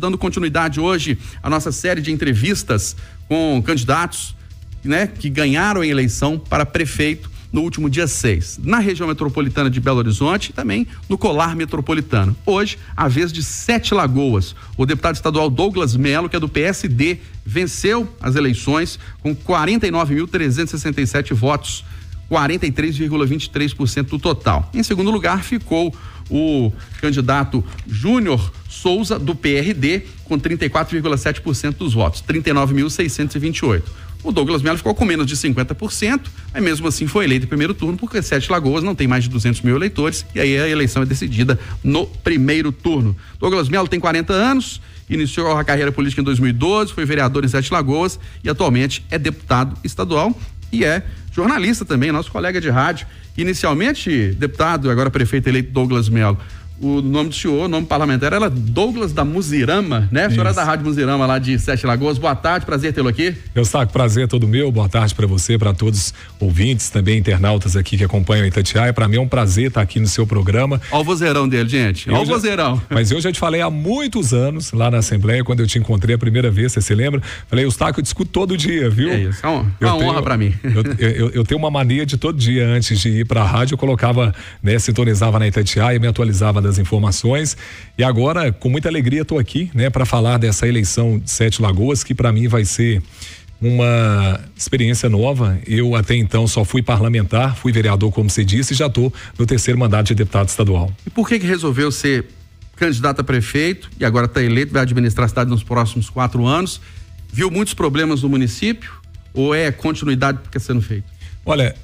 dando continuidade hoje à nossa série de entrevistas com candidatos, né, que ganharam a eleição para prefeito no último dia 6, na região metropolitana de Belo Horizonte e também no Colar Metropolitano. Hoje, a vez de Sete Lagoas. O deputado estadual Douglas Melo, que é do PSD, venceu as eleições com 49.367 votos, 43,23% do total. Em segundo lugar, ficou o candidato Júnior Souza, do PRD, com 34,7% dos votos, 39.628. O Douglas Melo ficou com menos de 50%, mas mesmo assim foi eleito em primeiro turno, porque Sete Lagoas não tem mais de 200 mil eleitores, e aí a eleição é decidida no primeiro turno. Douglas Melo tem 40 anos, iniciou a carreira política em 2012, foi vereador em Sete Lagoas e atualmente é deputado estadual e é jornalista também, nosso colega de rádio. Inicialmente, deputado, agora prefeito eleito Douglas Melo. O nome do senhor, o nome parlamentar era Douglas da Muzirama, né? O senhor é da Rádio Muzirama lá de Sete Lagoas. Boa tarde, prazer tê-lo aqui. Prazer é todo meu. Boa tarde para você, para todos os ouvintes, também internautas aqui que acompanham a Itatiaia. Para mim é um prazer estar aqui no seu programa. Olha o vozeirão dele, gente. Olha o vozeirão. Mas eu já te falei há muitos anos lá na Assembleia, quando eu te encontrei a primeira vez, você se lembra? Falei, Eustáquio, eu discuto todo dia, viu? É isso, é uma honra para mim. Eu tenho uma mania de todo dia, antes de ir para a rádio, eu colocava, né, sintonizava na Itatiaia, me atualizava das informações, e agora com muita alegria estou aqui, né, para falar dessa eleição de Sete Lagoas, que para mim vai ser uma experiência nova. Eu até então só fui parlamentar, fui vereador, como você disse, e já estou no terceiro mandato de deputado estadual. E por que resolveu ser candidato a prefeito e agora está eleito, vai administrar a cidade nos próximos 4 anos? Viu muitos problemas no município ou é continuidade que está sendo feito? Olha,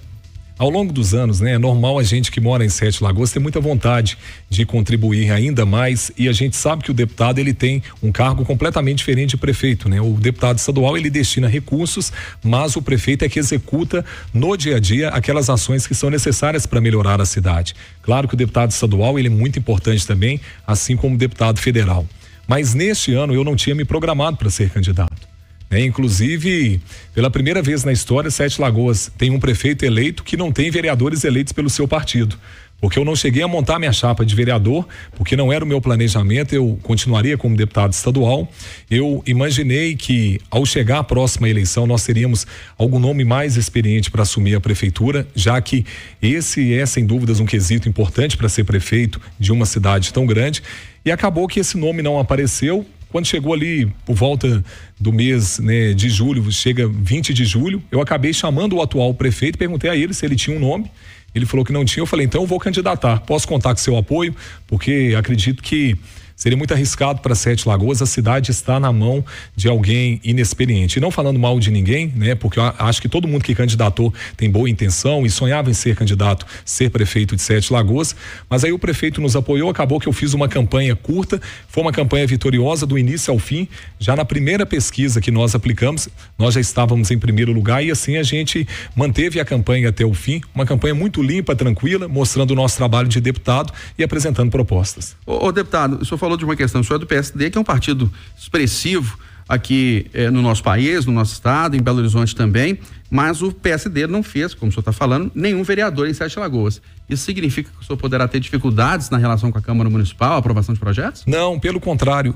ao longo dos anos, né, é normal a gente que mora em Sete Lagoas ter muita vontade de contribuir ainda mais, e a gente sabe que o deputado, ele tem um cargo completamente diferente de prefeito, né? O deputado estadual, ele destina recursos, mas o prefeito é que executa no dia a dia aquelas ações que são necessárias para melhorar a cidade. Claro que o deputado estadual, ele é muito importante também, assim como o deputado federal. Mas neste ano eu não tinha me programado para ser candidato. Inclusive, pela primeira vez na história, Sete Lagoas tem um prefeito eleito que não tem vereadores eleitos pelo seu partido. Porque eu não cheguei a montar minha chapa de vereador, porque não era o meu planejamento, eu continuaria como deputado estadual. Eu imaginei que, ao chegar à próxima eleição, nós teríamos algum nome mais experiente para assumir a prefeitura, já que esse é, sem dúvidas, um quesito importante para ser prefeito de uma cidade tão grande. E acabou que esse nome não apareceu. Quando chegou ali por volta do mês, né, de julho, chega 20 de julho, eu acabei chamando o atual prefeito, perguntei a ele se ele tinha um nome. Ele falou que não tinha. Eu falei, então eu vou candidatar. Posso contar com seu apoio? Porque acredito que seria muito arriscado para Sete Lagoas. A cidade está na mão de alguém inexperiente. E não falando mal de ninguém, né? Porque eu acho que todo mundo que candidatou tem boa intenção e sonhava em ser candidato, ser prefeito de Sete Lagoas. Mas aí o prefeito nos apoiou. Acabou que eu fiz uma campanha curta. Foi uma campanha vitoriosa do início ao fim. Já na primeira pesquisa que nós aplicamos, nós já estávamos em primeiro lugar, e assim a gente manteve a campanha até o fim. Uma campanha muito limpa, tranquila, mostrando o nosso trabalho de deputado e apresentando propostas. Ô deputado, o senhor falou de uma questão, o senhor é do PSD, que é um partido expressivo aqui no nosso país, no nosso estado, em Belo Horizonte também, mas o PSD não fez, como o senhor está falando, nenhum vereador em Sete Lagoas. Isso significa que o senhor poderá ter dificuldades na relação com a Câmara Municipal, a aprovação de projetos? Não, pelo contrário,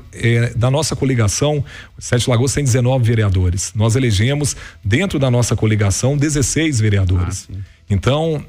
da nossa coligação, Sete Lagoas tem 19 vereadores. Nós elegemos, dentro da nossa coligação, 16 vereadores. Então,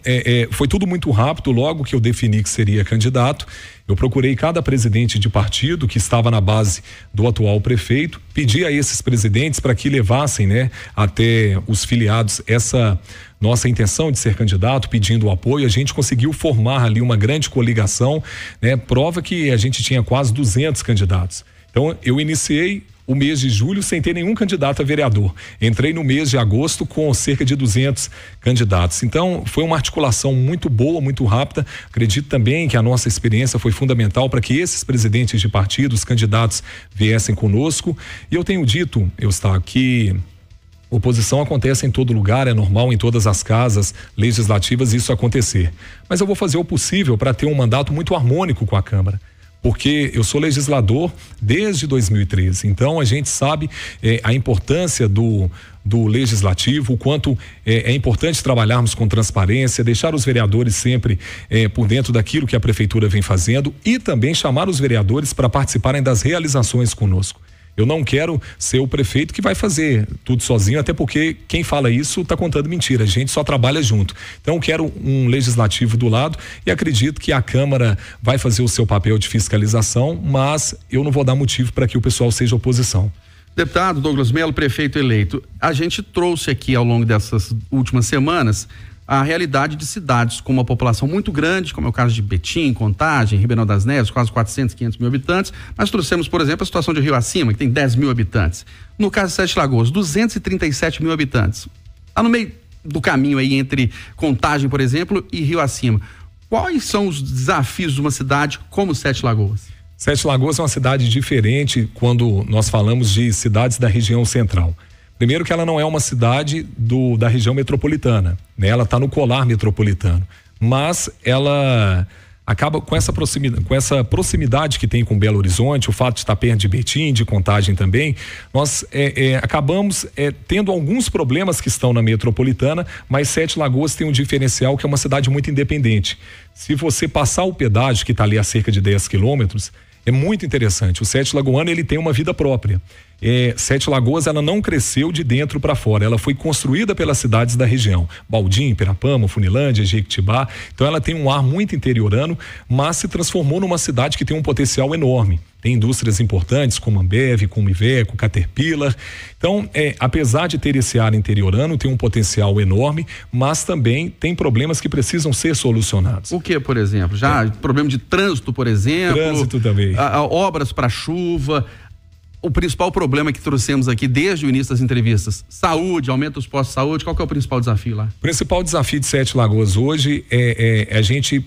foi tudo muito rápido. Logo que eu defini que seria candidato, eu procurei cada presidente de partido que estava na base do atual prefeito, pedi a esses presidentes para que levassem, né, até os filiados essa nossa intenção de ser candidato, pedindo o apoio. A gente conseguiu formar ali uma grande coligação, né, prova que a gente tinha quase 200 candidatos. Então, eu iniciei o mês de julho sem ter nenhum candidato a vereador. Entrei no mês de agosto com cerca de 200 candidatos. Então, foi uma articulação muito boa, muito rápida. Acredito também que a nossa experiência foi fundamental para que esses presidentes de partidos, candidatos, viessem conosco. E eu tenho dito, Eustáquio, que oposição acontece em todo lugar, é normal em todas as casas legislativas isso acontecer. Mas eu vou fazer o possível para ter um mandato muito harmônico com a Câmara. porque eu sou legislador desde 2013, então a gente sabe a importância do legislativo, o quanto é importante trabalharmos com transparência, deixar os vereadores sempre por dentro daquilo que a prefeitura vem fazendo e também chamar os vereadores para participarem das realizações conosco. Eu não quero ser o prefeito que vai fazer tudo sozinho, até porque quem fala isso está contando mentira, a gente só trabalha junto. Então eu quero um legislativo do lado e acredito que a Câmara vai fazer o seu papel de fiscalização, mas eu não vou dar motivo para que o pessoal seja oposição. Deputado Douglas Mello, prefeito eleito, a gente trouxe aqui ao longo dessas últimas semanas a realidade de cidades com uma população muito grande, como é o caso de Betim, Contagem, Ribeirão das Neves, quase 400, 500 mil habitantes, mas trouxemos, por exemplo, a situação de Rio Acima, que tem 10 mil habitantes. No caso de Sete Lagoas, 237 mil habitantes. Está no meio do caminho aí entre Contagem, por exemplo, e Rio Acima. Quais são os desafios de uma cidade como Sete Lagoas? Sete Lagoas é uma cidade diferente quando nós falamos de cidades da região central. Primeiro que ela não é uma cidade da região metropolitana, né? Ela está no colar metropolitano, mas ela acaba com essa proximidade que tem com Belo Horizonte, o fato de estar perto de Betim, de Contagem também, nós acabamos tendo alguns problemas que estão na metropolitana, mas Sete Lagoas tem um diferencial que é uma cidade muito independente. Se você passar o pedágio, que está ali a cerca de 10 quilômetros, é muito interessante. O Sete Lagoano, ele tem uma vida própria. Sete Lagoas, ela não cresceu de dentro para fora, ela foi construída pelas cidades da região, Baldim, Pirapama, Funilândia, Jequitibá. Então ela tem um ar muito interiorano, mas se transformou numa cidade que tem um potencial enorme. Tem indústrias importantes como Ambev, como Iveco, Caterpillar. Então, apesar de ter esse ar interiorano, tem um potencial enorme, mas também tem problemas que precisam ser solucionados. O que, por exemplo? Problema de trânsito, por exemplo? Trânsito também. Obras para chuva. O principal problema que trouxemos aqui desde o início das entrevistas, saúde, aumento dos postos de saúde, qual que é o principal desafio lá? O principal desafio de Sete Lagoas hoje é a gente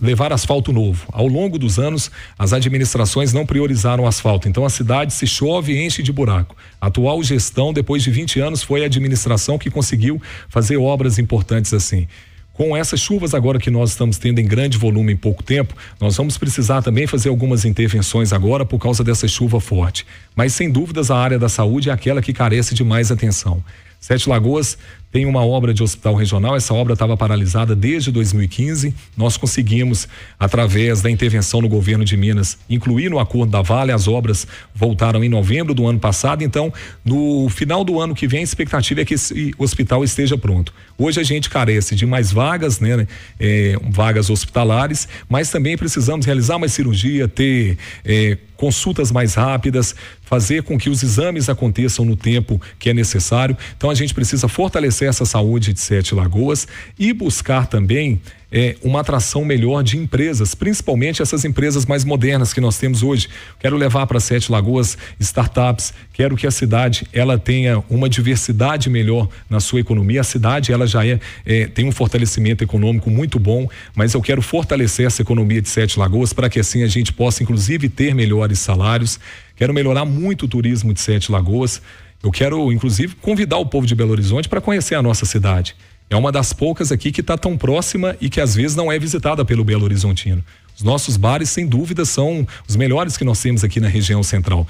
levar asfalto novo. Ao longo dos anos, as administrações não priorizaram o asfalto, então a cidade, se chove, enche de buraco. A atual gestão, depois de 20 anos, foi a administração que conseguiu fazer obras importantes assim. Com essas chuvas agora que nós estamos tendo em grande volume em pouco tempo, nós vamos precisar também fazer algumas intervenções agora por causa dessa chuva forte. Mas sem dúvidas a área da saúde é aquela que carece de mais atenção. Sete Lagoas tem uma obra de hospital regional, essa obra estava paralisada desde 2015, nós conseguimos, através da intervenção no governo de Minas, incluir no acordo da Vale, as obras voltaram em novembro do ano passado, então no final do ano que vem a expectativa é que esse hospital esteja pronto. Hoje a gente carece de mais vagas, né? Vagas hospitalares, mas também precisamos realizar mais cirurgia, ter consultas mais rápidas, fazer com que os exames aconteçam no tempo que é necessário. Então a gente precisa fortalecer essa saúde de Sete Lagoas e buscar também uma atração melhor de empresas, principalmente essas empresas mais modernas que nós temos hoje. Quero levar para Sete Lagoas startups, quero que a cidade ela tenha uma diversidade melhor na sua economia. A cidade ela já tem um fortalecimento econômico muito bom, mas eu quero fortalecer essa economia de Sete Lagoas para que assim a gente possa inclusive ter melhores salários. Quero melhorar muito o turismo de Sete Lagoas. Eu quero inclusive convidar o povo de Belo Horizonte para conhecer a nossa cidade. É uma das poucas aqui que está tão próxima e que às vezes não é visitada pelo Belo Horizontino. Os nossos bares, sem dúvida, são os melhores que nós temos aqui na região central.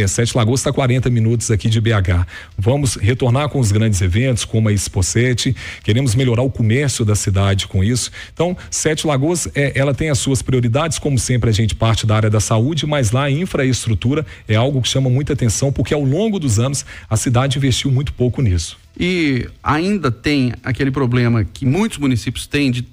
Sete Lagoas está 40 minutos aqui de BH. Vamos retornar com os grandes eventos, como a Expo 7. Queremos melhorar o comércio da cidade com isso. Então, Sete Lagoas, ela tem as suas prioridades, como sempre a gente parte da área da saúde, mas lá a infraestrutura é algo que chama muita atenção, porque ao longo dos anos a cidade investiu muito pouco nisso. E ainda tem aquele problema que muitos municípios têm de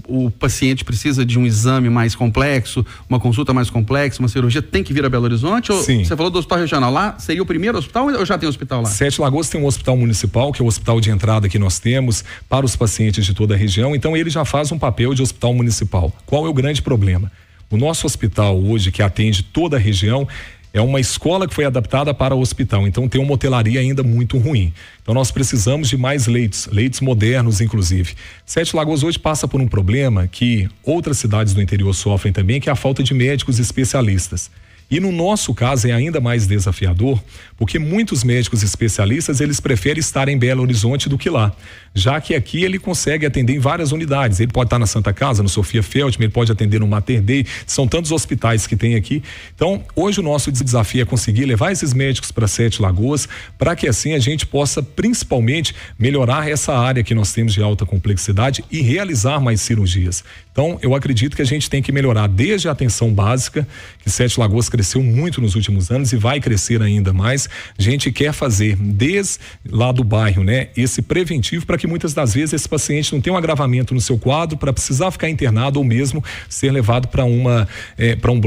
o paciente precisa de um exame mais complexo, uma consulta mais complexa, uma cirurgia, tem que vir a Belo Horizonte? Sim. Você falou do hospital regional, lá seria o primeiro hospital ou já tem hospital lá? Sete Lagoas tem um hospital municipal, que é o hospital de entrada que nós temos para os pacientes de toda a região, então ele já faz um papel de hospital municipal. Qual é o grande problema? O nosso hospital hoje, que atende toda a região, é uma escola que foi adaptada para o hospital, então tem uma hotelaria ainda muito ruim. Então nós precisamos de mais leitos modernos inclusive. Sete Lagoas hoje passa por um problema que outras cidades do interior sofrem também, que é a falta de médicos especialistas. E no nosso caso é ainda mais desafiador, porque muitos médicos especialistas, eles preferem estar em Belo Horizonte do que lá, já que aqui ele consegue atender em várias unidades. Ele pode estar na Santa Casa, no Sofia Feldman, ele pode atender no Mater Dei, são tantos hospitais que tem aqui. Então, hoje o nosso desafio é conseguir levar esses médicos para Sete Lagoas, para que assim a gente possa principalmente melhorar essa área que nós temos de alta complexidade e realizar mais cirurgias. Então, eu acredito que a gente tem que melhorar desde a atenção básica, que Sete Lagoas cresceu muito nos últimos anos e vai crescer ainda mais. A gente quer fazer desde lá do bairro, né, esse preventivo, para que muitas das vezes esse paciente não tenha um agravamento no seu quadro para precisar ficar internado ou mesmo ser levado para um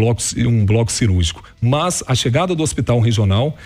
bloco cirúrgico. Mas a chegada do hospital regional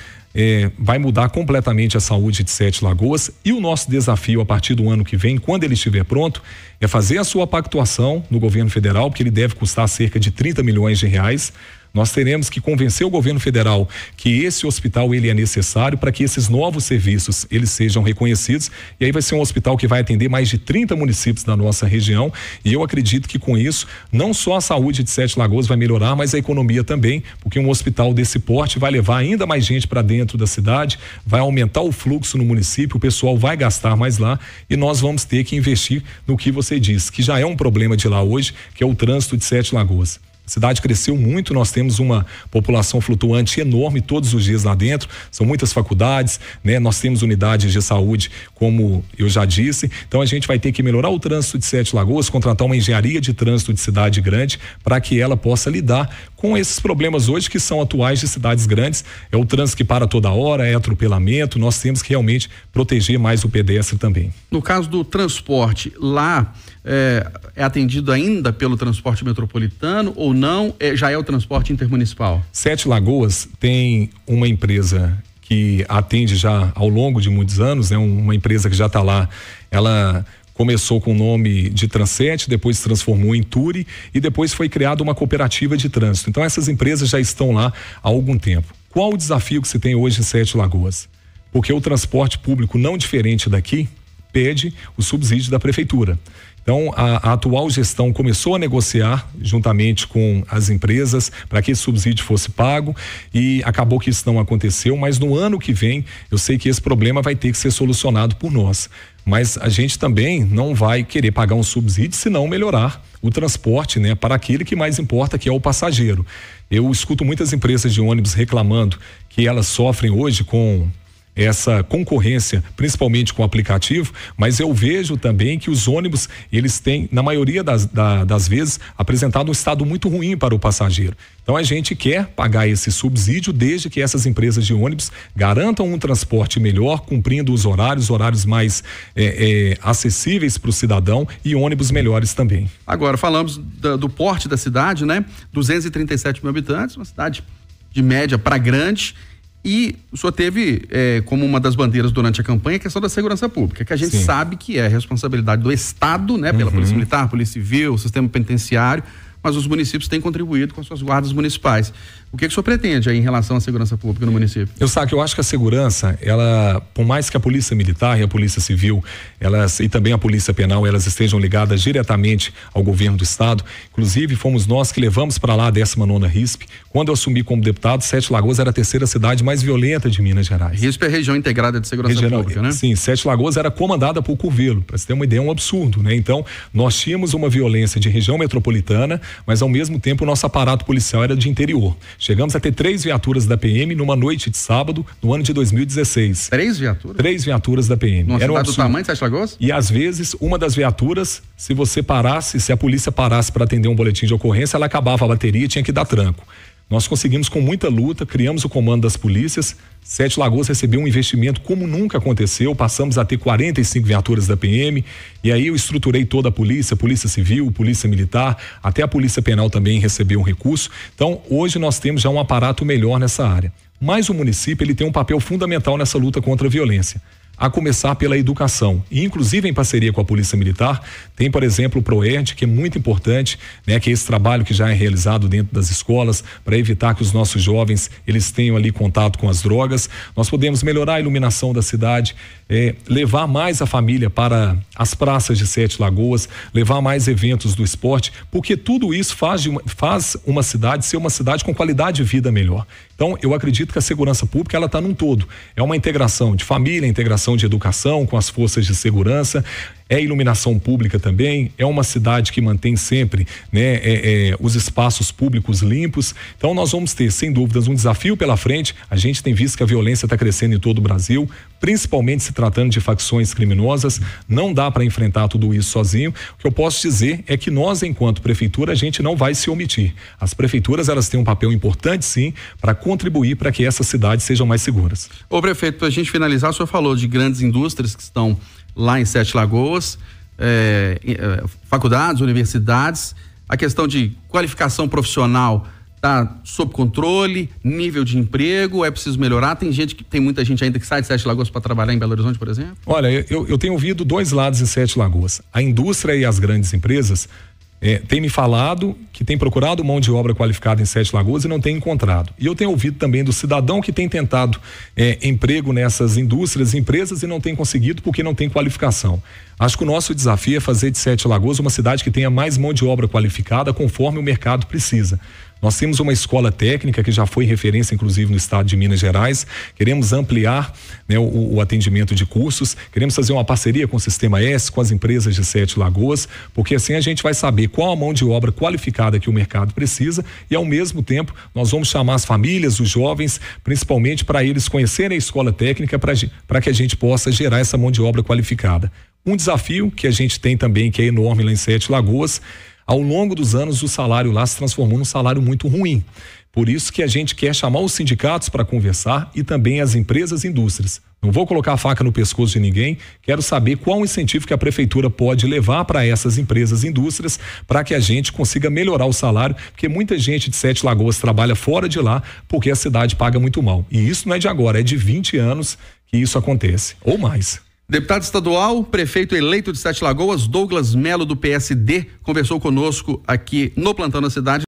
vai mudar completamente a saúde de Sete Lagoas, e o nosso desafio a partir do ano que vem, quando ele estiver pronto, é fazer a sua pactuação no governo federal, porque ele deve custar cerca de 30 milhões de reais. Nós teremos que convencer o governo federal que esse hospital ele é necessário para que esses novos serviços eles sejam reconhecidos, e aí vai ser um hospital que vai atender mais de 30 municípios da nossa região, e eu acredito que com isso não só a saúde de Sete Lagoas vai melhorar, mas a economia também, porque um hospital desse porte vai levar ainda mais gente para dentro da cidade, vai aumentar o fluxo no município, o pessoal vai gastar mais lá, e nós vamos ter que investir no que você disse, que já é um problema de lá hoje, que é o trânsito de Sete Lagoas. A cidade cresceu muito, nós temos uma população flutuante enorme todos os dias lá dentro, são muitas faculdades, né? Nós temos unidades de saúde, como eu já disse, então a gente vai ter que melhorar o trânsito de Sete Lagoas, contratar uma engenharia de trânsito de cidade grande, para que ela possa lidar com esses problemas hoje que são atuais de cidades grandes. É o trânsito que para toda hora, é atropelamento, nós temos que realmente proteger mais o pedestre também. No caso do transporte, lá é atendido ainda pelo transporte metropolitano ou não? Já é o transporte intermunicipal? Sete Lagoas tem uma empresa que atende já ao longo de muitos anos, né? Uma empresa que já está lá, ela começou com o nome de Transet, depois se transformou em Turi e depois foi criada uma cooperativa de trânsito. Então essas empresas já estão lá há algum tempo. Qual o desafio que se tem hoje em Sete Lagoas? Porque o transporte público, não diferente daqui, pede o subsídio da prefeitura. Então, a atual gestão começou a negociar juntamente com as empresas para que esse subsídio fosse pago e acabou que isso não aconteceu, mas no ano que vem eu sei que esse problema vai ter que ser solucionado por nós. Mas a gente também não vai querer pagar um subsídio se não melhorar o transporte, né, para aquele que mais importa, que é o passageiro. Eu escuto muitas empresas de ônibus reclamando que elas sofrem hoje com essa concorrência, principalmente com o aplicativo, mas eu vejo também que os ônibus, eles têm, na maioria das vezes, apresentado um estado muito ruim para o passageiro. Então a gente quer pagar esse subsídio desde que essas empresas de ônibus garantam um transporte melhor, cumprindo os horários mais acessíveis para o cidadão e ônibus melhores também. Agora, falamos do porte da cidade, né? 237 mil habitantes, uma cidade de média para grande. E o senhor teve como uma das bandeiras durante a campanha a questão da segurança pública, que a gente sabe que é responsabilidade do Estado, né? Pela Polícia Militar, Polícia Civil, sistema penitenciário, mas os municípios têm contribuído com as suas guardas municipais. O que o senhor pretende aí em relação à segurança pública no município? Eu acho que a segurança, ela, por mais que a Polícia Militar e a Polícia Civil, e também a Polícia Penal, elas estejam ligadas diretamente ao governo do estado, inclusive fomos nós que levamos para lá a 19ª RISP. Quando eu assumi como deputado, Sete Lagoas era a terceira cidade mais violenta de Minas Gerais. RISP é a Região Integrada de Segurança Pública, né? Sim, Sete Lagoas era comandada por Curvelo, para você ter uma ideia, é um absurdo, né? Então, nós tínhamos uma violência de região metropolitana, mas ao mesmo tempo o nosso aparato policial era de interior. Chegamos a ter 3 viaturas da PM numa noite de sábado, no ano de 2016. 3 viaturas? 3 viaturas da PM. Numa cidade do tamanho de Sete Lagoas? E às vezes, uma das viaturas, se a polícia parasse para atender um boletim de ocorrência, ela acabava a bateria e tinha que dar tranco. Nós conseguimos com muita luta, criamos o comando das polícias. Sete Lagoas recebeu um investimento como nunca aconteceu, passamos a ter 45 viaturas da PM, e aí eu estruturei toda a polícia civil, polícia militar, até a polícia penal também recebeu um recurso. Então hoje nós temos já um aparato melhor nessa área. Mas o município ele tem um papel fundamental nessa luta contra a violência. a começar pela educação. E, inclusive, em parceria com a Polícia Militar, tem, por exemplo, o PROERD, que é muito importante, né, que é esse trabalho que já é realizado dentro das escolas para evitar que os nossos jovens eles tenham ali contato com as drogas. Nós podemos melhorar a iluminação da cidade, levar mais a família para as praças de Sete Lagoas, levar mais eventos do esporte, porque tudo isso faz uma cidade ser uma cidade com qualidade de vida melhor. Então, eu acredito que a segurança pública ela está num todo. É uma integração de família, integração de educação com as forças de segurança, é iluminação pública também, é uma cidade que mantém sempre, né, os espaços públicos limpos. Então, nós vamos ter, sem dúvidas, um desafio pela frente. A gente tem visto que a violência está crescendo em todo o Brasil, principalmente se tratando de facções criminosas. Não dá para enfrentar tudo isso sozinho. O que eu posso dizer é que nós, enquanto prefeitura, a gente não vai se omitir. As prefeituras, elas têm um papel importante, sim, para contribuir para que essas cidades sejam mais seguras. Ô prefeito, para a gente finalizar, o senhor falou de grandes indústrias que estão lá em Sete Lagoas, faculdades, universidades, a questão de qualificação profissional está sob controle, nível de emprego, é preciso melhorar? Tem muita gente ainda que sai de Sete Lagoas para trabalhar em Belo Horizonte, por exemplo? Olha, eu tenho ouvido dois lados em Sete Lagoas. A indústria e as grandes empresas tem me falado que tem procurado mão de obra qualificada em Sete Lagoas e não tem encontrado. E eu tenho ouvido também do cidadão que tem tentado emprego nessas indústrias, empresas e não tem conseguido porque não tem qualificação. Acho que o nosso desafio é fazer de Sete Lagoas uma cidade que tenha mais mão de obra qualificada conforme o mercado precisa. Nós temos uma escola técnica que já foi referência, inclusive, no estado de Minas Gerais. Queremos ampliar, né, o atendimento de cursos. Queremos fazer uma parceria com o Sistema S, com as empresas de Sete Lagoas, porque assim a gente vai saber qual a mão de obra qualificada que o mercado precisa e, ao mesmo tempo, nós vamos chamar as famílias, os jovens, principalmente para eles conhecerem a escola técnica para que a gente possa gerar essa mão de obra qualificada. Um desafio que a gente tem também, que é enorme lá em Sete Lagoas, ao longo dos anos o salário lá se transformou num salário muito ruim. Por isso que a gente quer chamar os sindicatos para conversar e também as empresas e indústrias. Não vou colocar a faca no pescoço de ninguém, quero saber qual o incentivo que a prefeitura pode levar para essas empresas e indústrias para que a gente consiga melhorar o salário, porque muita gente de Sete Lagoas trabalha fora de lá porque a cidade paga muito mal. E isso não é de agora, é de 20 anos que isso acontece, ou mais. Deputado estadual, prefeito eleito de Sete Lagoas, Douglas Melo, do PSD, conversou conosco aqui no Plantão da Cidade.